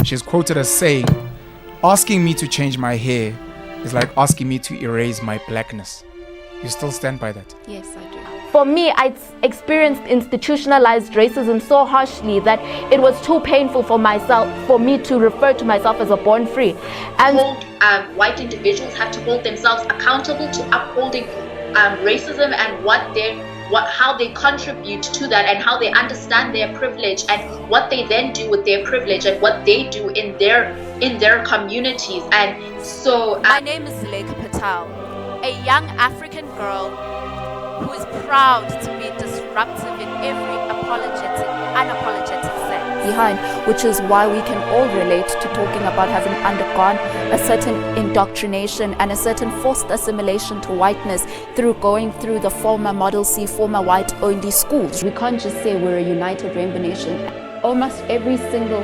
She's quoted as saying, "Asking me to change my hair is like asking me to erase my blackness." You still stand by that? Yes, I do. For me, I experienced institutionalized racism so harshly that it was too painful for me to refer to myself as a born free. And white individuals have to hold themselves accountable to upholding racism and how they contribute to that, and how they understand their privilege, and what they then do with their privilege, and what they do in their communities. And so my name is Zulaikha Patel, a young African girl who is proud to be disruptive in every unapologetic sense behind, which is why we can all relate to talking about having undergone a certain indoctrination and a certain forced assimilation to whiteness through going through the former Model C, former white-only schools. We can't just say we're a united rainbow nation. Almost every single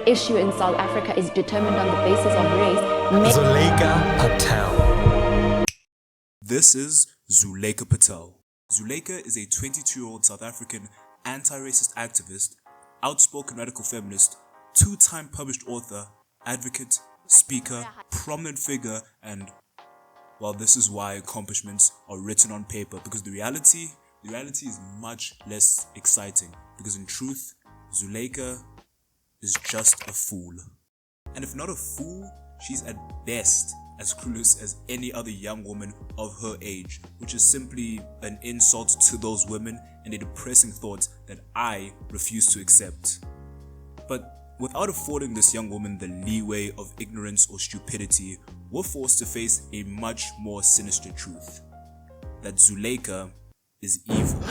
issue in South Africa is determined on the basis of race. Zulaikha Patel. This is Zulaikha Patel. Zulaikha is a 22-year-old South African anti-racist activist, outspoken radical feminist, two-time published author, advocate, speaker, prominent figure, and, well, this is why accomplishments are written on paper, because the reality is much less exciting, because in truth, Zulaikha is just a fool. And if not a fool, she's at best as clueless as any other young woman of her age, which is simply an insult to those women and a depressing thought that I refuse to accept. But without affording this young woman the leeway of ignorance or stupidity, we're forced to face a much more sinister truth: that Zulaikha is evil.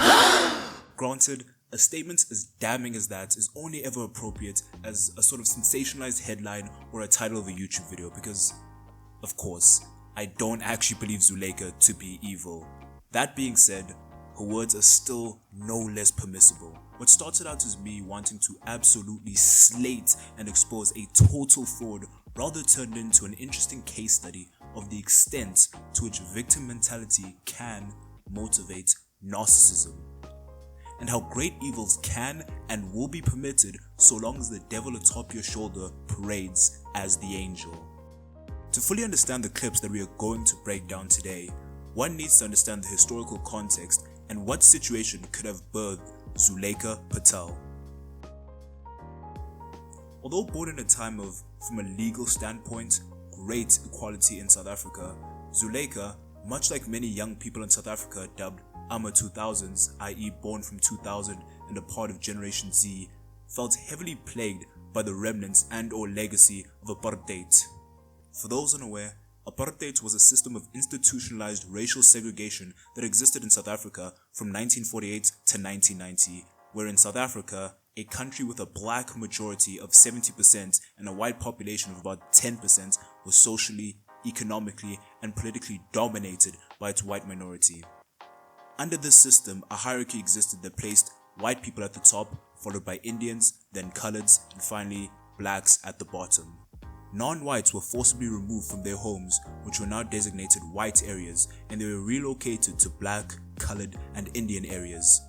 Granted, a statement as damning as that is only ever appropriate as a sort of sensationalized headline or a title of a YouTube video, because, of course, I don't actually believe Zulaikha to be evil. That being said, her words are still no less permissible. What started out as me wanting to absolutely slate and expose a total fraud rather turned into an interesting case study of the extent to which victim mentality can motivate narcissism, and how great evils can and will be permitted so long as the devil atop your shoulder parades as the angel. To fully understand the clips that we are going to break down today, one needs to understand the historical context and what situation could have birthed Zulaikha Patel. Although born in a time of, from a legal standpoint, great equality in South Africa, Zulaikha, much like many young people in South Africa dubbed Ama 2000s, i.e. born from 2000 and a part of Generation Z, felt heavily plagued by the remnants and or legacy of apartheid. For those unaware, apartheid was a system of institutionalized racial segregation that existed in South Africa from 1948 to 1990, where in South Africa, a country with a black majority of 70% and a white population of about 10% was socially, economically, and politically dominated by its white minority. Under this system, a hierarchy existed that placed white people at the top, followed by Indians, then coloreds, and finally blacks at the bottom. Non-whites were forcibly removed from their homes, which were now designated white areas, and they were relocated to black, colored, and Indian areas.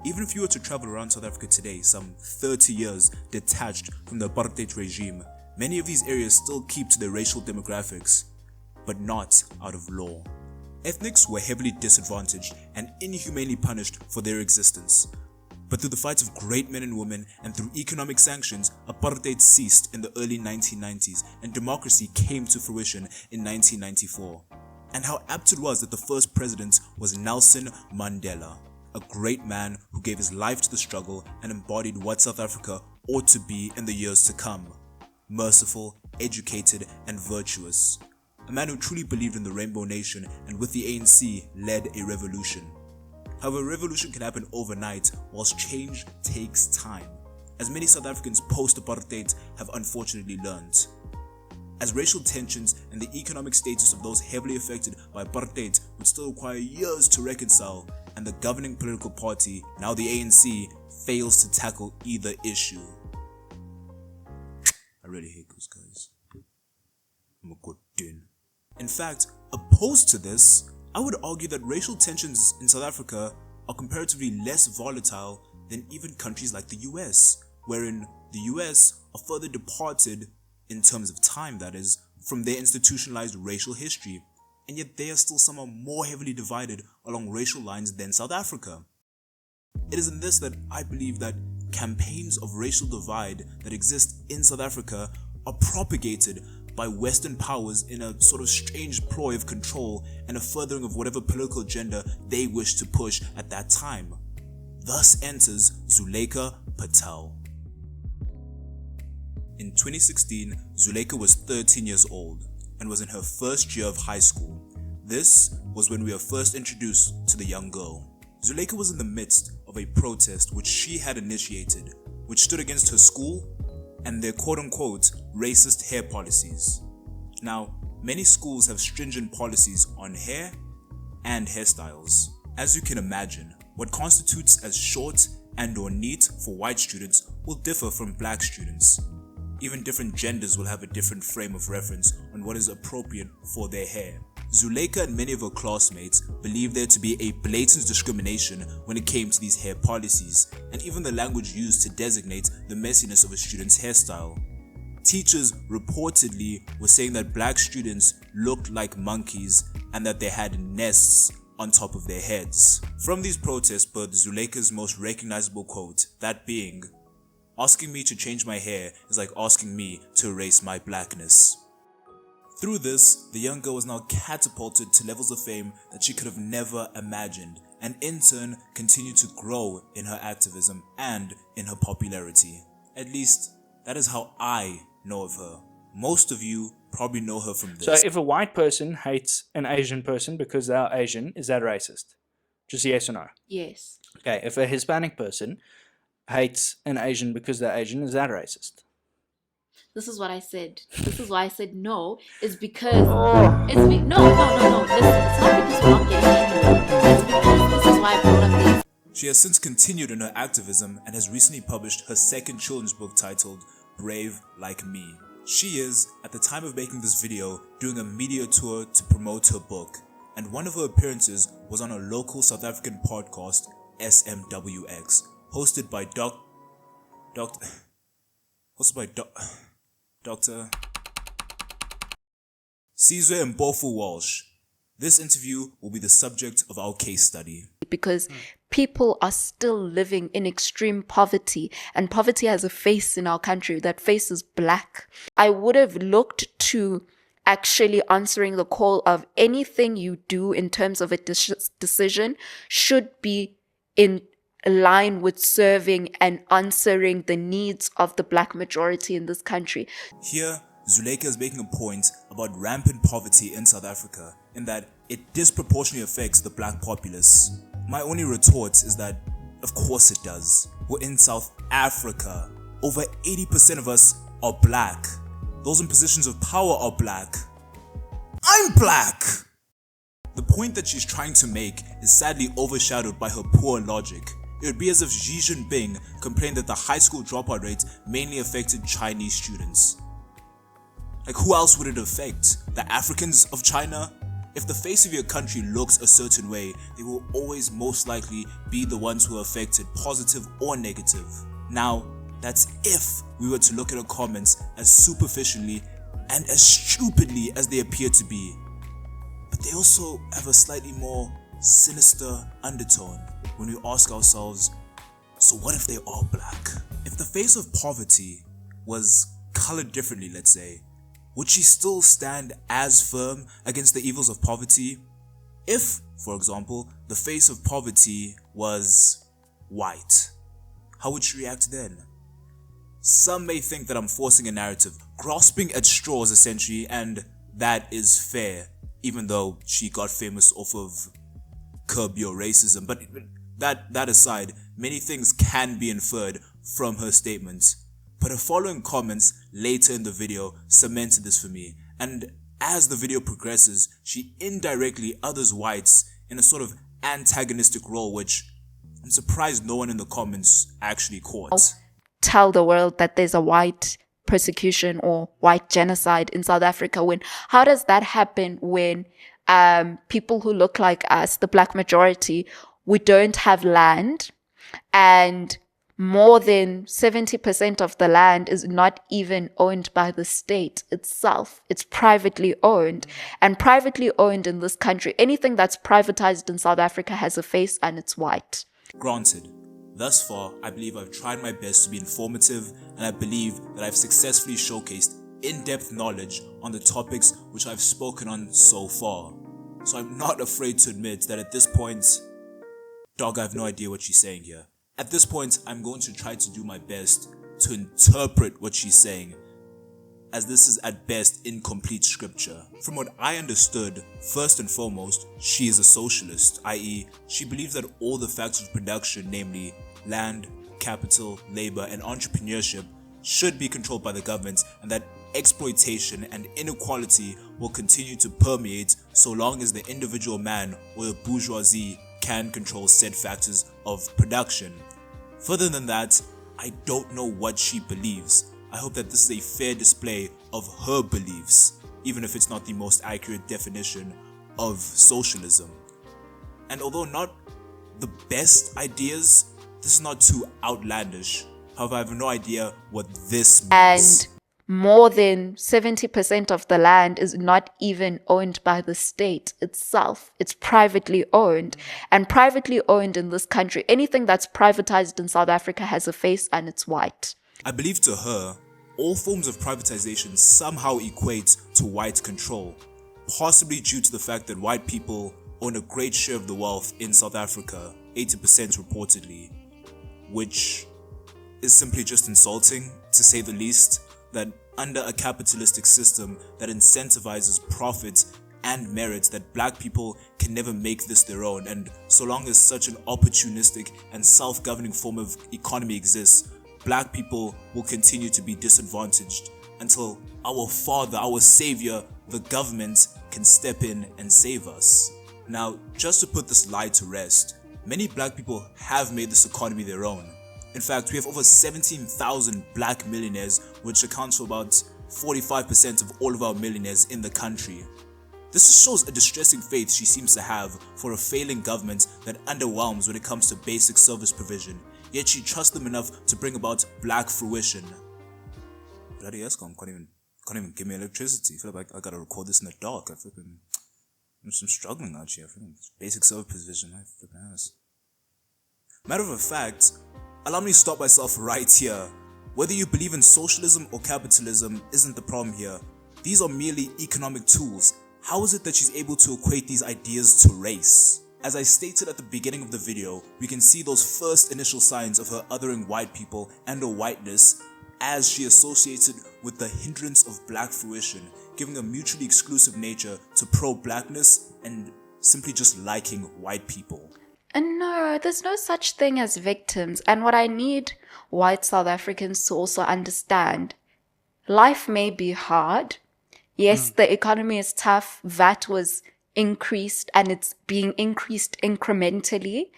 Even if you were to travel around South Africa today, some 30 years detached from the apartheid regime, many of these areas still keep to their racial demographics, but not out of law. Ethnics were heavily disadvantaged and inhumanely punished for their existence. But through the fights of great men and women and through economic sanctions, apartheid ceased in the early 1990s and democracy came to fruition in 1994. And how apt it was that the first president was Nelson Mandela, a great man who gave his life to the struggle and embodied what South Africa ought to be in the years to come: merciful, educated, and virtuous. A man who truly believed in the Rainbow Nation and with the ANC led a revolution. However, a revolution can happen overnight, whilst change takes time, as many South Africans post-apartheid have unfortunately learned. As racial tensions and the economic status of those heavily affected by apartheid would still require years to reconcile, and the governing political party, now the ANC, fails to tackle either issue. I really hate those guys. I'm a good din. In fact, opposed to this, I would argue that racial tensions in South Africa are comparatively less volatile than even countries like the US, wherein the US are further departed in terms of time that is, from their institutionalized racial history, and yet they are still somehow more heavily divided along racial lines than South Africa. It is in this that I believe that campaigns of racial divide that exist in South Africa are propagated by Western powers in a sort of strange ploy of control and a furthering of whatever political agenda they wish to push at that time. Thus enters Zulaikha Patel. In 2016, Zulaikha was 13 years old and was in her first year of high school. This was when we were first introduced to the young girl. Zulaikha was in the midst of a protest which she had initiated, which stood against her school and their quote-unquote racist hair policies. Now, many schools have stringent policies on hair and hairstyles. As you can imagine, what constitutes as short and or neat for white students will differ from black students. Even different genders will have a different frame of reference on what is appropriate for their hair. Zulaikha and many of her classmates believed there to be a blatant discrimination when it came to these hair policies, and even the language used to designate the messiness of a student's hairstyle. Teachers reportedly were saying that black students looked like monkeys and that they had nests on top of their heads. From these protests birthed Zulaikha's most recognizable quote, that being, "Asking me to change my hair is like asking me to erase my blackness." Through this, the young girl was now catapulted to levels of fame that she could have never imagined, and in turn continued to grow in her activism and in her popularity. At least, that is how I know of her. Most of you probably know her from this. So if a white person hates an Asian person because they're Asian, is that racist? Just yes or no? Yes. Okay, if a Hispanic person hates an Asian because they're Asian, is that racist? This is what I said. This is why I said no. Is because no. Listen, it's not because we're not getting anywhere. It's because this is why I brought up these. She has since continued in her activism and has recently published her second children's book titled Brave Like Me. She is, at the time of making this video, doing a media tour to promote her book, and one of her appearances was on a local South African podcast, SMWX, hosted by Dr. Sizwe Mpofu Walsh. This interview will be the subject of our case study. Because people are still living in extreme poverty, and poverty has a face in our country. That face is black. I would have looked to actually answering the call of anything you do in terms of a decision should be in line with serving and answering the needs of the black majority in this country. Here, Zulaikha is making a point about rampant poverty in South Africa, in that it disproportionately affects the black populace. My only retort is that, of course it does. We're in South Africa. Over 80% of us are black. Those in positions of power are black. I'm black! The point that she's trying to make is sadly overshadowed by her poor logic. It would be as if Xi Jinping complained that the high school dropout rate mainly affected Chinese students. Like, who else would it affect? The Africans of China? If the face of your country looks a certain way, they will always most likely be the ones who are affected, positive or negative. Now, that's if we were to look at her comments as superficially and as stupidly as they appear to be. But they also have a slightly more sinister undertone when we ask ourselves, so what if they are black? If the face of poverty was colored differently, let's say, would she still stand as firm against the evils of poverty? If, for example, the face of poverty was white, how would she react then? Some may think that I'm forcing a narrative, grasping at straws essentially, and that is fair, even though she got famous off of Curb Your Racism. But that aside, many things can be inferred from her statements. But her following comments later in the video cemented this for me, and as the video progresses, she indirectly others whites in a sort of antagonistic role, which I'm surprised no one in the comments actually caught. Tell the world that there's a white persecution or white genocide in South Africa. How does that happen when people who look like us, the black majority, we don't have land, and more than 70% of the land is not even owned by the state itself. It's privately owned. And privately owned in this country, anything that's privatized in South Africa has a face and it's white. Granted, thus far, I believe I've tried my best to be informative, and I believe that I've successfully showcased in-depth knowledge on the topics which I've spoken on so far. So I'm not afraid to admit that at this point, dog, I have no idea what she's saying here. At this point, I'm going to try to do my best to interpret what she's saying, as this is at best incomplete scripture. From what I understood, first and foremost, she is a socialist, i.e., she believes that all the factors of production, namely land, capital, labor, and entrepreneurship, should be controlled by the government, and that exploitation and inequality will continue to permeate so long as the individual man or the bourgeoisie can control said factors of production. Further than that, I don't know what she believes. I hope that this is a fair display of her beliefs, even if it's not the most accurate definition of socialism. And although not the best ideas, this is not too outlandish. However, I have no idea what this means. And more than 70% of the land is not even owned by the state itself. It's privately owned. And privately owned in this country, anything that's privatized in South Africa has a face and it's white. I believe to her, all forms of privatization somehow equate to white control, possibly due to the fact that white people own a great share of the wealth in South Africa, 80% reportedly, which is simply just insulting, to say the least, that under a capitalistic system that incentivizes profit and merit, that black people can never make this their own. And so long as such an opportunistic and self-governing form of economy exists, black people will continue to be disadvantaged until our father, our savior, the government, can step in and save us. Now, just to put this lie to rest, many black people have made this economy their own. In fact, we have over 17,000 black millionaires, which accounts for about 45% of all of our millionaires in the country. This shows a distressing faith she seems to have for a failing government that underwhelms when it comes to basic service provision, yet she trusts them enough to bring about black fruition. Bloody Eskom can't even give me electricity. I feel like I gotta record this in the dark. I'm struggling out here. Basic service provision. Matter of fact, allow me to stop myself right here. Whether you believe in socialism or capitalism isn't the problem here. These are merely economic tools. How is it that she's able to equate these ideas to race? As I stated at the beginning of the video, we can see those first initial signs of her othering white people and her whiteness as she associated with the hindrance of black fruition, giving a mutually exclusive nature to pro-blackness and simply just liking white people. And no, there's no such thing as victims. And what I need white South Africans to also understand, life may be hard. Yes, the economy is tough. VAT was increased and it's being increased incrementally.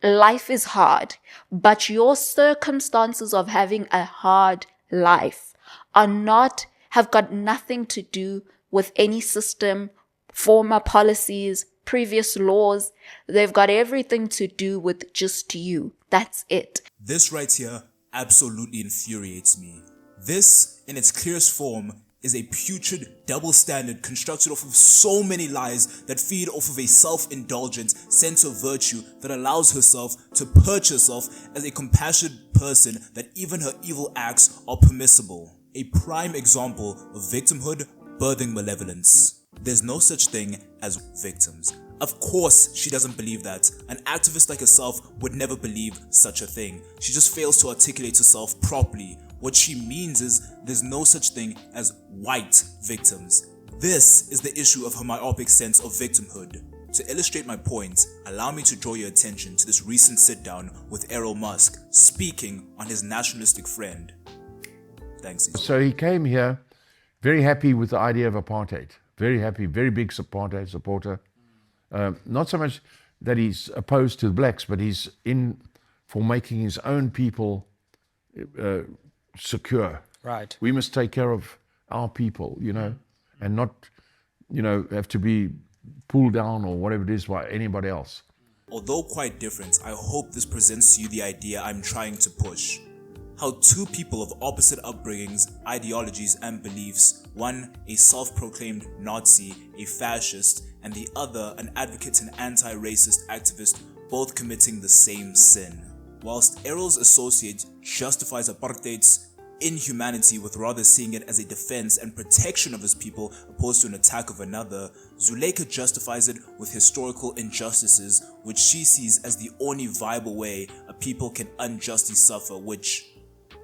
Life is hard, but your circumstances of having a hard life have got nothing to do with any system, former policies, previous laws. They've got everything to do with just you. That's it. This right here absolutely infuriates me. This, in its clearest form, is a putrid double standard constructed off of so many lies that feed off of a self-indulgent sense of virtue that allows herself to perch herself as a compassionate person, that even her evil acts are permissible. A prime example of victimhood birthing malevolence. There's no such thing as victims. Of course she doesn't believe that. An activist like herself would never believe such a thing. She just fails to articulate herself properly. What she means is there's no such thing as white victims. This is the issue of her myopic sense of victimhood. To illustrate my point, allow me to draw your attention to this recent sit-down with Elon Musk speaking on his nationalistic friend. Thanks. So he came here very happy with the idea of apartheid. Very happy, very big apartheid supporter. Not so much that he's opposed to the blacks, but he's in for making his own people secure. Right. We must take care of our people, and not, have to be pulled down or whatever it is by anybody else. Although quite different, I hope this presents to you the idea I'm trying to push. How two people of opposite upbringings, ideologies, and beliefs, one a self-proclaimed Nazi, a fascist, and the other an advocate and anti-racist activist, both committing the same sin. Whilst Errol's associate justifies apartheid's inhumanity with rather seeing it as a defense and protection of his people opposed to an attack of another, Zulaikha justifies it with historical injustices which she sees as the only viable way a people can unjustly suffer, which,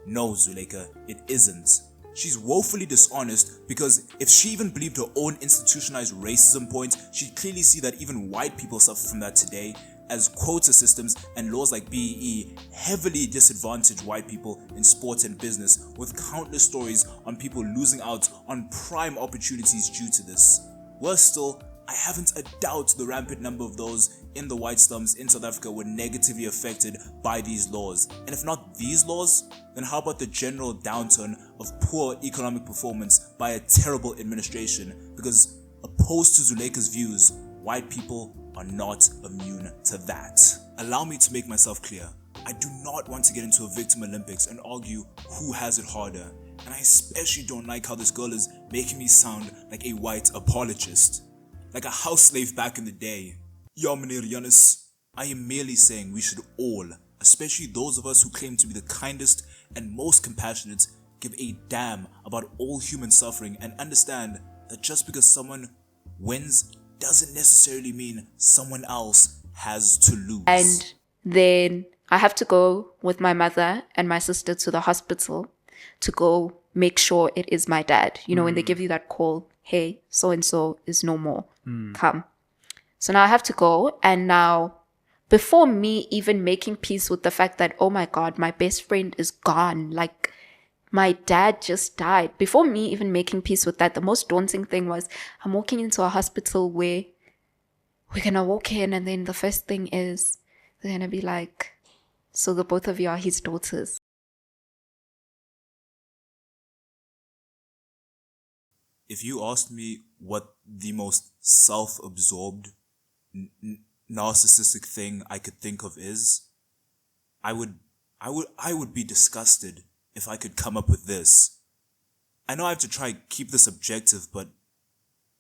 no Zulaikha, it isn't. She's woefully dishonest because if she even believed her own institutionalized racism point, she'd clearly see that even white people suffer from that today, as quota systems and laws like BEE heavily disadvantage white people in sports and business, with countless stories on people losing out on prime opportunities due to this. Worse still, I haven't a doubt the rampant number of those in the white slums in South Africa were negatively affected by these laws. And if not these laws, then how about the general downturn of poor economic performance by a terrible administration? Because opposed to Zulaikha's views, white people are not immune to that. Allow me to make myself clear. I do not want to get into a victim Olympics and argue who has it harder. And I especially don't like how this girl is making me sound like a white apologist. Like a house slave back in the day. Ja, meneer Janus. I am merely saying we should all, especially those of us who claim to be the kindest and most compassionate, give a damn about all human suffering and understand that just because someone wins doesn't necessarily mean someone else has to lose. And then I have to go with my mother and my sister to the hospital to go make sure it is my dad. You know, when they give you that call, hey, so-and-so is no more, come. So now I have to go, and now before me even making peace with the fact that, oh my God, my best friend is gone, like my dad just died. Before me even making peace with that, the most daunting thing was I'm walking into a hospital where we're going to walk in, and then the first thing is they're going to be like, so the both of you are his daughters. If you asked me what the most self-absorbed, narcissistic thing I could think of is, I would be disgusted if I could come up with this. I know I have to try keep this objective, but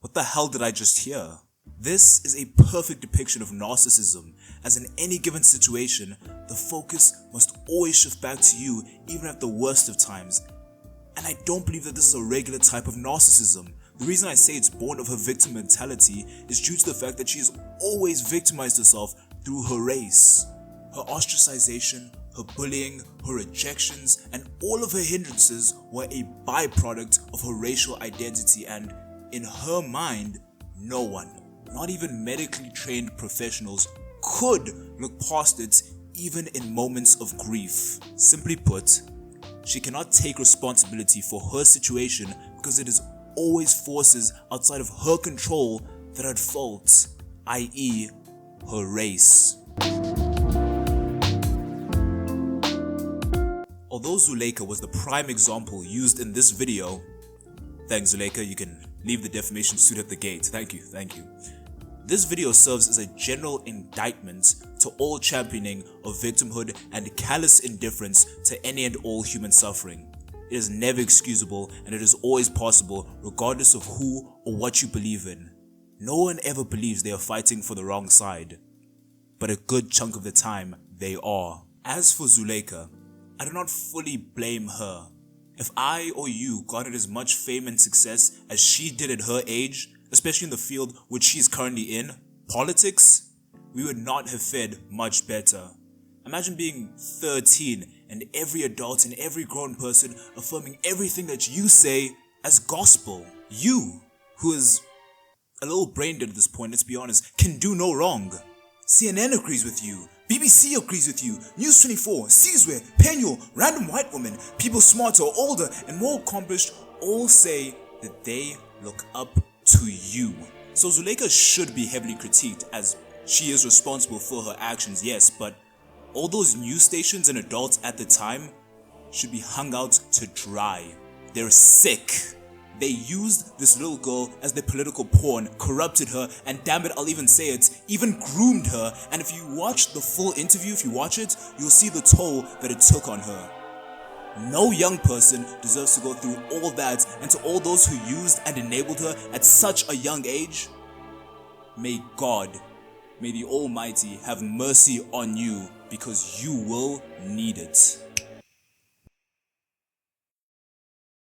what the hell did I just hear? This is a perfect depiction of narcissism, as in any given situation, the focus must always shift back to you, even at the worst of times. And I don't believe that this is a regular type of narcissism. The reason I say it's born of her victim mentality is due to the fact that she has always victimized herself through her race. Her ostracization, her bullying, her rejections, and all of her hindrances were a byproduct of her racial identity, and in her mind, no one, not even medically trained professionals, could look past it even in moments of grief. Simply put, she cannot take responsibility for her situation because it is always forces outside of her control that are at fault, i.e., her race. Although Zulaikha was the prime example used in this video, thanks Zulaikha, you can leave the defamation suit at the gate, thank you. This video serves as a general indictment to all championing of victimhood and callous indifference to any and all human suffering. It is never excusable, and it is always possible regardless of who or what you believe in. No one ever believes they are fighting for the wrong side, but a good chunk of the time they are. As for Zulaikha, I do not fully blame her. If I or you garnered as much fame and success as she did at her age, especially in the field which she is currently in, politics, we would not have fared much better. Imagine being 13 and every adult and every grown person affirming everything that you say as gospel. You, who is a little brain dead at this point, let's be honest, can do no wrong. CNN agrees with you. BBC agrees with you. News 24, Sizwe, Penyo, random white women, people smarter, older, and more accomplished all say that they look up to you. So Zulaikha should be heavily critiqued as she is responsible for her actions, yes, but all those news stations and adults at the time should be hung out to dry. They're sick. They used this little girl as their political pawn, corrupted her, and damn it, I'll even say it, even groomed her. And if you watch the full interview, if you watch it, you'll see the toll that it took on her. No young person deserves to go through all that, and to all those who used and enabled her at such a young age, may God, may the Almighty have mercy on you, because you will need it.